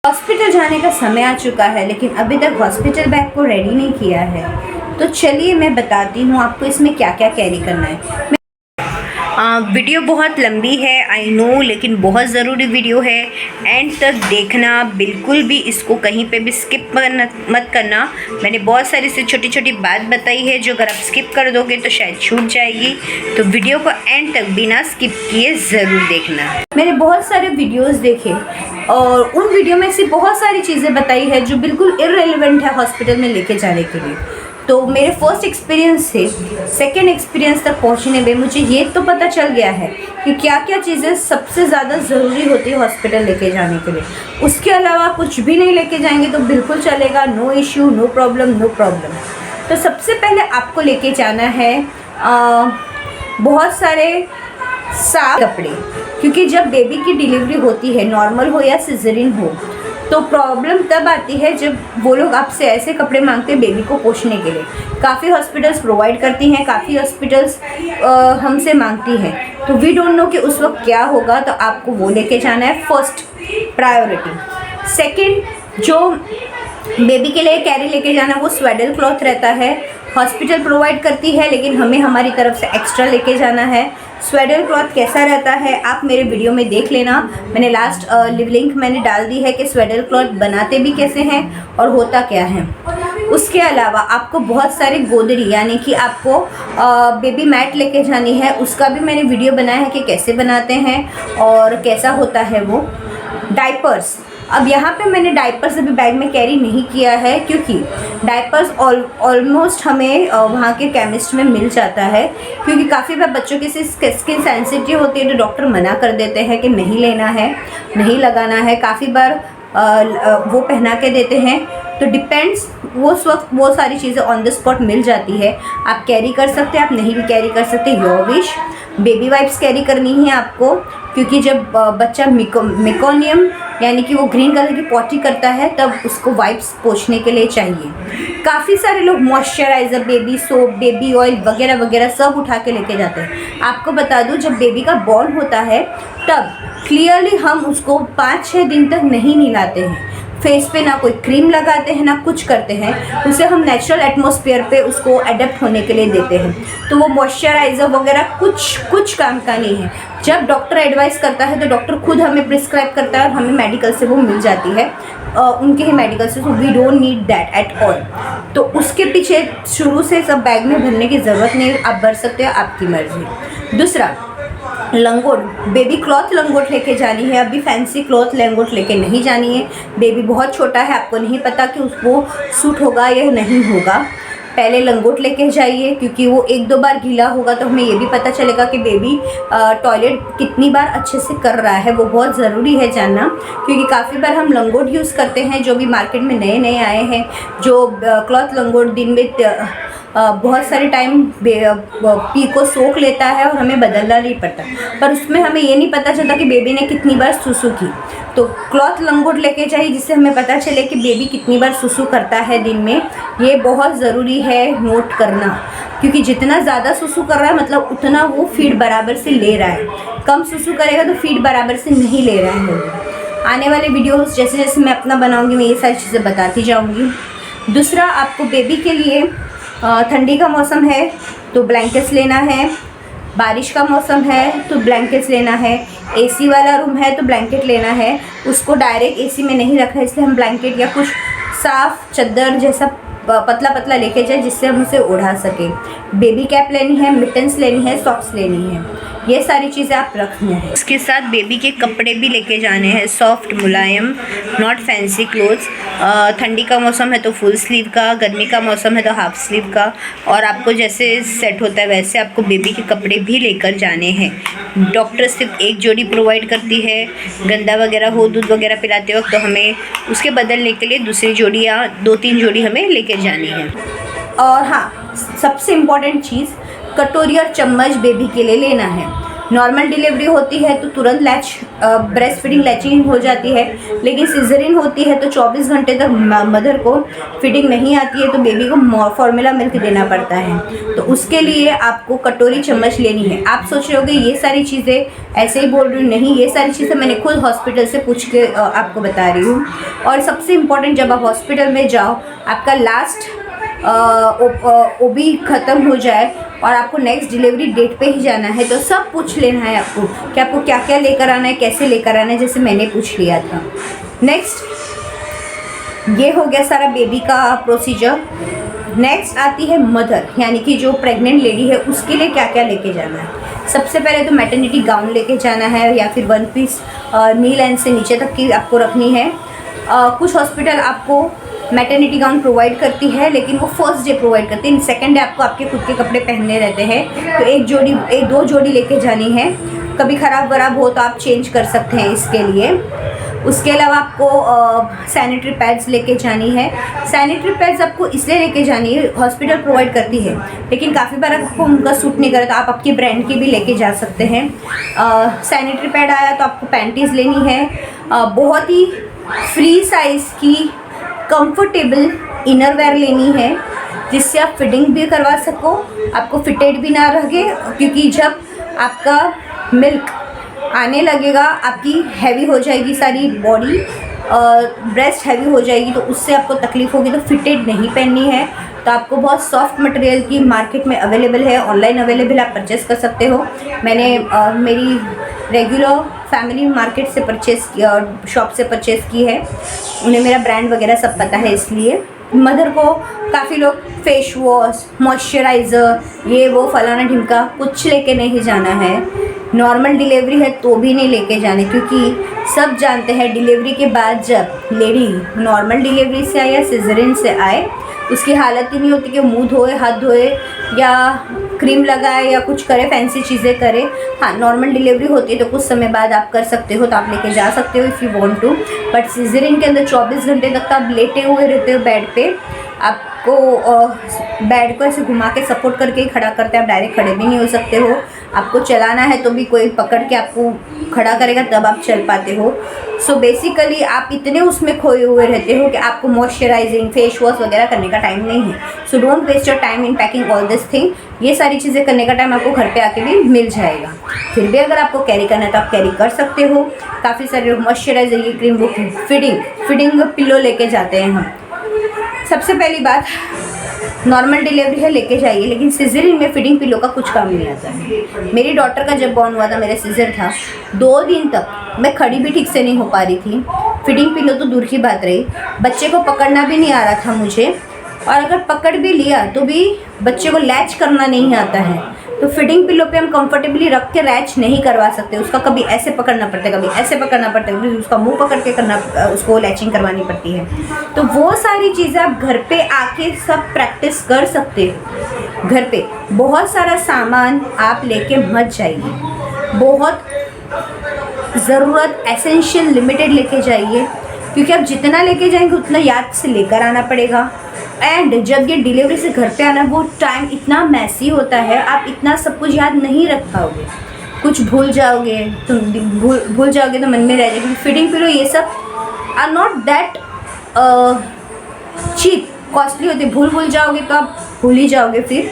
Hospital जाने का समय आ चुका है, लेकिन अभी तक हॉस्पिटल बैग को रेडी नहीं किया है। तो चलिए मैं बताती हूँ आपको इसमें क्या क्या कैरी करना है। वीडियो बहुत लंबी है आई नो, लेकिन बहुत ज़रूरी वीडियो है। एंड तक देखना, बिल्कुल भी इसको कहीं पे भी स्किप मत करना। मैंने बहुत सारी से छोटी छोटी बात बताई है जो अगर आप स्किप कर दोगे तो शायद छूट जाएगी। तो वीडियो को एंड तक बिना स्किप किए ज़रूर देखना। मैंने बहुत सारे वीडियोस देखे और उन वीडियो में से बहुत सारी चीज़ें बताई है जो बिल्कुल इररिलेवेंट है हॉस्पिटल में लेके जाने के लिए। तो मेरे फर्स्ट एक्सपीरियंस से सेकेंड एक्सपीरियंस तक पहुंचने में मुझे ये तो पता चल गया है कि क्या क्या चीज़ें सबसे ज़्यादा ज़रूरी होती है हॉस्पिटल लेके जाने के लिए। उसके अलावा कुछ भी नहीं लेके जाएंगे तो बिल्कुल चलेगा, no issue, no problem, no problem. तो सबसे पहले आपको लेके जाना है बहुत सारे साफ कपड़े, क्योंकि जब बेबी की डिलीवरी होती है, नॉर्मल हो या सिजेरियन हो, तो प्रॉब्लम तब आती है जब वो लोग आपसे ऐसे कपड़े मांगते हैं बेबी को पोंछने के लिए। काफ़ी हॉस्पिटल्स प्रोवाइड करती हैं, काफ़ी हॉस्पिटल्स हमसे मांगती हैं। तो वी डोंट नो कि उस वक्त क्या होगा, तो आपको वो लेके जाना है फर्स्ट प्रायोरिटी। सेकंड, जो बेबी के लिए कैरी लेके जाना है वो स्वेडल क्लॉथ रहता है। हॉस्पिटल प्रोवाइड करती है, लेकिन हमें हमारी तरफ से एक्स्ट्रा लेके जाना है। स्वेडल क्लॉथ कैसा रहता है आप मेरे वीडियो में देख लेना, मैंने लास्ट लिंक मैंने डाल दी है कि स्वेडल क्लॉथ बनाते भी कैसे हैं और होता क्या है। उसके अलावा आपको बहुत सारे गोदरी यानी कि आपको बेबी मैट लेके जानी है, उसका भी मैंने वीडियो बनाया है कि कैसे बनाते हैं और कैसा होता है वो। डाइपर्स, अब यहाँ पे मैंने डाइपर्स अभी बैग में कैरी नहीं किया है क्योंकि डाइपर्स ऑलमोस्ट हमें वहाँ के केमिस्ट में मिल जाता है, क्योंकि काफ़ी बार बच्चों की स्किन सेंसिटिव होती है तो डॉक्टर मना कर देते हैं कि नहीं लेना है, नहीं लगाना है। काफ़ी बार वो पहना के देते हैं। तो डिपेंड्स, वो उस वक्त वो सारी चीज़ें ऑन द स्पॉट मिल जाती है। आप कैरी कर सकते हैं, आप नहीं भी कैरी कर सकते, your wish. Baby wipes carry करनी है आपको, क्योंकि जब बच्चा मेकोनियम यानी कि वो ग्रीन कलर की पॉटी करता है तब उसको वाइप्स पोंछने के लिए चाहिए। काफ़ी सारे लोग moisturiser, baby soap, baby oil वगैरह वगैरह सब उठा के लेके जाते हैं। आपको बता दूं, जब बेबी का बॉर्न होता है तब क्लियरली हम उसको 5-6 दिन तक नहीं नहलाते हैं। फेस पे ना कोई क्रीम लगाते हैं ना कुछ करते हैं, उसे हम नेचुरल एटमॉस्फेयर पे उसको अडेप्ट होने के लिए देते हैं। तो वो मॉइस्चराइज़र वगैरह कुछ काम का नहीं है। जब डॉक्टर एडवाइस करता है तो डॉक्टर खुद हमें प्रिस्क्राइब करता है और हमें मेडिकल से वो मिल जाती है, उनके ही मेडिकल से। तो we don't need that at all. तो उसके पीछे शुरू से सब बैग में भरने की ज़रूरत नहीं, आप भर सकते हो, आपकी मर्जी। दूसरा, लंगोट, बेबी क्लॉथ लंगोट लेके जानी है। अभी फैंसी क्लॉथ लंगोट लेके नहीं जानी है। बेबी बहुत छोटा है, आपको नहीं पता कि उसको सूट होगा या नहीं होगा। पहले लंगोट लेके जाइए, क्योंकि वो 1-2 बार गीला होगा तो हमें ये भी पता चलेगा कि बेबी टॉयलेट कितनी बार अच्छे से कर रहा है। वो बहुत ज़रूरी है जानना, क्योंकि काफ़ी बार हम लंगोट यूज़ करते हैं जो भी मार्केट में नए नए आए हैं, जो क्लॉथ लंगोट दिन में बहुत सारे टाइम पी को सोख लेता है और हमें बदलना नहीं पड़ता, पर उसमें हमें ये नहीं पता चलता कि बेबी ने कितनी बार सुसु की। तो क्लॉथ लंगोट लेके जाइए जिससे हमें पता चले कि बेबी कितनी बार सुसु करता है दिन में। ये बहुत ज़रूरी है नोट करना, क्योंकि जितना ज़्यादा सुसु कर रहा है मतलब उतना वो फीड बराबर से ले रहा है। कम सुसु करेगा तो फीड बराबर से नहीं ले रहा है। आने वाले वीडियोस जैसे जैसे मैं अपना बनाऊँगी मैं ये सारी चीज़ें बताती जाऊँगी। दूसरा, आपको बेबी के लिए ठंडी का मौसम है तो ब्लैंकेट्स लेना है, बारिश का मौसम है तो ब्लैंकेट्स लेना है, एसी वाला रूम है तो ब्लैंकेट लेना है। उसको डायरेक्ट एसी में नहीं रखा है, इसलिए हम ब्लैंकेट या कुछ साफ़ चादर जैसा पतला पतला लेके जाए जिससे हम उसे उड़ा सकें। बेबी कैप लेनी है, मिटन्स लेनी है, सॉक्स लेनी है, ये सारी चीज़ें आप रखनी है। इसके साथ बेबी के कपड़े भी लेके जाने हैं, soft Mulayam, not fancy clothes. ठंडी का मौसम है तो फुल स्लीव का, गर्मी का मौसम है तो हाफ स्लीव का, और आपको जैसे सेट होता है वैसे आपको बेबी के कपड़े भी लेकर जाने हैं। डॉक्टर सिर्फ एक जोड़ी प्रोवाइड करती है, गंदा वगैरह हो दूध वगैरह पिलाते वक्त तो हमें उसके बदलने के लिए दूसरी जोड़ी या 2-3 जोड़ी हमें लेकर जानी है। और हाँ, सबसे इम्पॉर्टेंट चीज़, कटोरी और चम्मच बेबी के लिए लेना है। नॉर्मल डिलीवरी होती है तो तुरंत ब्रेस्ट फीडिंग लैचिंग हो जाती है, लेकिन सिजरिन होती है तो 24 घंटे तक मदर को फीडिंग नहीं आती है, तो बेबी को फॉर्मूला मिल्क देना पड़ता है। तो उसके लिए आपको कटोरी चम्मच लेनी है। आप सोच रहे होगे ये सारी चीज़ें ऐसे ही बोल रही हूँ, नहीं, ये सारी चीज़ें मैंने खुद हॉस्पिटल से पूछ के आपको बता रही हूँ। और सबसे इम्पॉर्टेंट, जब आप हॉस्पिटल में जाओ, आपका लास्ट ओबी ख़त्म हो जाए और आपको नेक्स्ट डिलीवरी डेट पे ही जाना है, तो सब पूछ लेना है आपको कि आपको क्या क्या लेकर आना है, कैसे लेकर आना है, जैसे मैंने पूछ लिया था। नेक्स्ट ये हो गया सारा बेबी का प्रोसीजर। नेक्स्ट आती है मदर, यानी कि जो प्रेग्नेंट लेडी है उसके लिए क्या क्या लेके जाना है। सबसे पहले तो मैटरनिटी गाउन लेके जाना है, या फिर 1 पीस नी लाइन से नीचे तक की आपको रखनी है। कुछ हॉस्पिटल आपको मैटरनिटी गाउन प्रोवाइड करती है, लेकिन वो फर्स्ट डे प्रोवाइड करती है, सेकंड डे आपको आपके खुद के कपड़े पहनने रहते हैं। तो एक दो जोड़ी लेके जानी है। कभी ख़राब वराब हो तो आप चेंज कर सकते हैं इसके लिए। उसके अलावा आपको सैनिटरी पैड्स लेके जानी है। सैनिटरी पैड्स आपको इसलिए लेके जानी है, हॉस्पिटल प्रोवाइड करती है, लेकिन काफ़ी बार आपको उनका सूट नहीं करता, आप आपकी ब्रांड की भी लेके जा सकते हैं। सैनिटरी पैड आया तो आपको पैंटीज़ लेनी है। बहुत ही फ्री साइज़ की कंफर्टेबल इनर वेयर लेनी है, जिससे आप फिटिंग भी करवा सको, आपको फिटेड भी ना रहे, क्योंकि जब आपका मिल्क आने लगेगा आपकी हैवी हो जाएगी सारी बॉडी, ब्रेस्ट हैवी हो जाएगी, तो उससे आपको तकलीफ़ होगी। तो फिटेड नहीं पहननी है। तो आपको बहुत सॉफ्ट मटेरियल की मार्केट में अवेलेबल है, ऑनलाइन अवेलेबल, आप परचेस कर सकते हो। मैंने मेरी रेगुलर फैमिली मार्केट से परचेस किया और शॉप से परचेस की है, उन्हें मेरा ब्रांड वगैरह सब पता है। इसलिए मदर को काफ़ी लोग फेस वॉश, मॉइस्चराइज़र, ये वो फलाना ढिमका कुछ लेके नहीं जाना है। नॉर्मल डिलीवरी है तो भी नहीं लेके जाने, क्योंकि सब जानते हैं डिलीवरी के बाद जब लेडी नॉर्मल डिलीवरी से आए या सिजरिन से आए, उसकी हालत ही नहीं होती कि मुंह धोए, हाथ धोए या क्रीम लगाए या कुछ करे, फैंसी चीज़ें करे। हाँ, नॉर्मल डिलीवरी होती है तो कुछ समय बाद आप कर सकते हो, तो आप लेके जा सकते हो if you want to. But caesarean के अंदर 24 घंटे तक आप लेटे हुए रहते हो बेड पे। आपको बेड को ऐसे घुमा के सपोर्ट करके ही खड़ा करते हैं, आप डायरेक्ट खड़े भी नहीं हो सकते हो। आपको चलाना है तो भी कोई पकड़ के आपको खड़ा करेगा तब आप चल पाते हो। सो बेसिकली आप इतने उसमें खोए हुए रहते हो कि आपको मॉइस्चराइजिंग, फेस वॉश वगैरह करने का टाइम नहीं है। So don't waste your time in packing all this thing. ये सारी चीज़ें करने का टाइम आपको घर पे आके भी मिल जाएगा। फिर भी अगर आपको कैरी करना है तो आप कैरी कर सकते हो। काफ़ी सारे मॉइस्चराइजर, ये क्रीम, वो फिटिंग पिलो लेके जाते हैं हम। सबसे पहली बात, नॉर्मल डिलीवरी है लेके जाइए, लेकिन सिजरिन में फिटिंग पिलो का कुछ काम नहीं आता है। मेरी डॉटर का जब बॉर्न हुआ था, मेरा सिजर था, 2 दिन तक मैं खड़ी भी ठीक से नहीं हो पा रही थी। फिटिंग पिलो तो दूर की बात रही, बच्चे को पकड़ना भी नहीं आ रहा था मुझे, और अगर पकड़ भी लिया तो भी बच्चे को लैच करना नहीं आता है। तो फिटिंग पिलो पे हम कंफर्टेबली रख के लैच नहीं करवा सकते, उसका कभी ऐसे पकड़ना पड़ता है, कभी ऐसे पकड़ना पड़ता है, उसका मुंह पकड़ के करना, उसको लैचिंग करवानी पड़ती है। तो वो सारी चीज़ें आप घर पे आके सब प्रैक्टिस कर सकते हो। घर पे बहुत सारा सामान आप लेके मत जाइए, बहुत ज़रूरत एसेंशियल लिमिटेड लेके जाइए, क्योंकि आप जितना लेके जाएंगे उतना याद से लेकर आना पड़ेगा। एंड जब ये डिलीवरी से घर पे आना, वो टाइम इतना मैसी होता है, आप इतना सब कुछ याद नहीं रख पाओगे, कुछ भूल जाओगे, तो भूल जाओगे तो मन में रह जाएगी। फिटिंग पिलो ये सब are not that cheap, costly होते। भूल जाओगे तो आप भूल ही जाओगे, फिर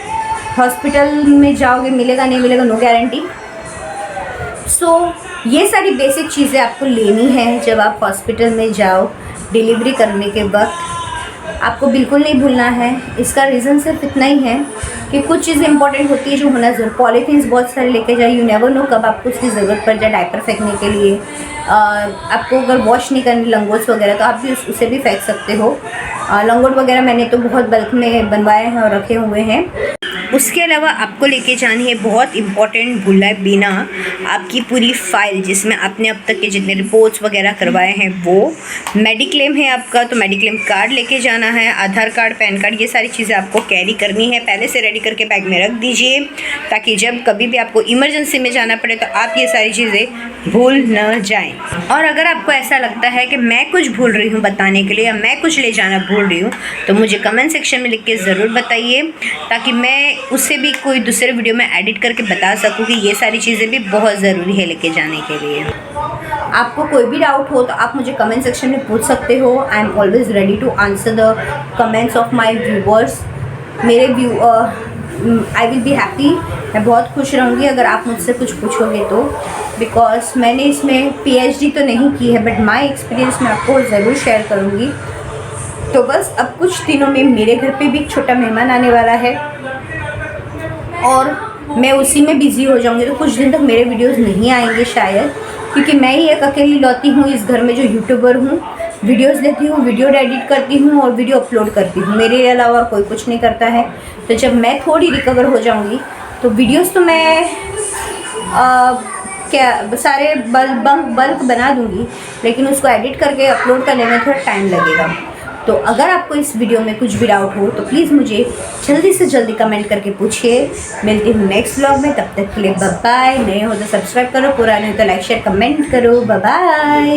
हॉस्पिटल में जाओगे, मिलेगा नहीं मिलेगा, नो गारंटी। सो ये सारी बेसिक चीज़ें आपको लेनी है जब आप हॉस्पिटल में जाओ डिलीवरी करने के वक्त। आपको बिल्कुल नहीं भूलना है। इसका रीज़न सिर्फ इतना ही है कि कुछ चीज़ें इंपॉर्टेंट होती है जो होना ज़रूर। पॉलीथीन्स बहुत सारे लेके जाए, यू नेवर नो कब आपको उसकी ज़रूरत पड़ जाए डायपर फेंकने के लिए। आपको अगर वॉश नहीं करनी लंगोट्स वगैरह, तो आप भी उसे भी फेंक सकते हो। लंगोट वगैरह मैंने तो बहुत बल्क में बनवाए हैं और रखे हुए हैं। उसके अलावा आपको लेके जानी है बहुत इम्पॉर्टेंट, भूले बिना, आपकी पूरी फाइल, जिसमें आपने अब तक के जितने रिपोर्ट्स वगैरह करवाए हैं वो। मेडिक्लेम है आपका तो मेडिक्लेम कार्ड लेके जाना है, आधार कार्ड, पैन कार्ड, ये सारी चीज़ें आपको कैरी करनी है। पहले से रेडी करके बैग में रख दीजिए, ताकि जब कभी भी आपको इमरजेंसी में जाना पड़े तो आप ये सारी चीज़ें भूल न जाएँ। और अगर आपको ऐसा लगता है कि मैं कुछ भूल रही हूँ बताने के लिए, या मैं कुछ ले जाना भूल रही हूँ, तो मुझे कमेंट सेक्शन में लिख के ज़रूर बताइए, ताकि मैं उसे भी कोई दूसरे वीडियो में एडिट करके बता सकूँ कि ये सारी चीज़ें भी बहुत ज़रूरी है लेके जाने के लिए। आपको कोई भी डाउट हो तो आप मुझे कमेंट सेक्शन में पूछ सकते हो। I am always ready to answer the comments of my viewers. मेरे आई विल बी हैप्पी, मैं बहुत खुश रहूँगी अगर आप मुझसे कुछ पूछोगे तो, बिकॉज मैंने इसमें PhD तो नहीं की है, बट माई एक्सपीरियंस मैं आपको ज़रूर शेयर करूँगी। तो बस अब कुछ दिनों में मेरे घर पे भी एक छोटा मेहमान आने वाला है और मैं उसी में बिज़ी हो जाऊँगी, तो कुछ दिन तक मेरे वीडियोज़ नहीं आएंगे शायद, क्योंकि मैं ही एक अकेली लौती हूँ इस घर में जो यूट्यूबर हूँ। वीडियोज़ लेती हूँ, वीडियो एडिट करती हूँ और वीडियो अपलोड करती हूँ, मेरे अलावा कोई कुछ नहीं करता है। तो जब मैं थोड़ी रिकवर हो जाऊँगी तो वीडियोज़ तो मैं सारे बल्क बना दूँगी, लेकिन उसको एडिट करके अपलोड करने में थोड़ा टाइम लगेगा। तो अगर आपको इस वीडियो में कुछ भी डाउट हो तो प्लीज़ मुझे जल्दी से जल्दी कमेंट करके पूछिए। मिलती हूँ नेक्स्ट व्लॉग में, तब तक के लिए बाय बाय। नए हो तो सब्सक्राइब करो, पुराने हो तो लाइक शेयर कमेंट करो। Bye bye.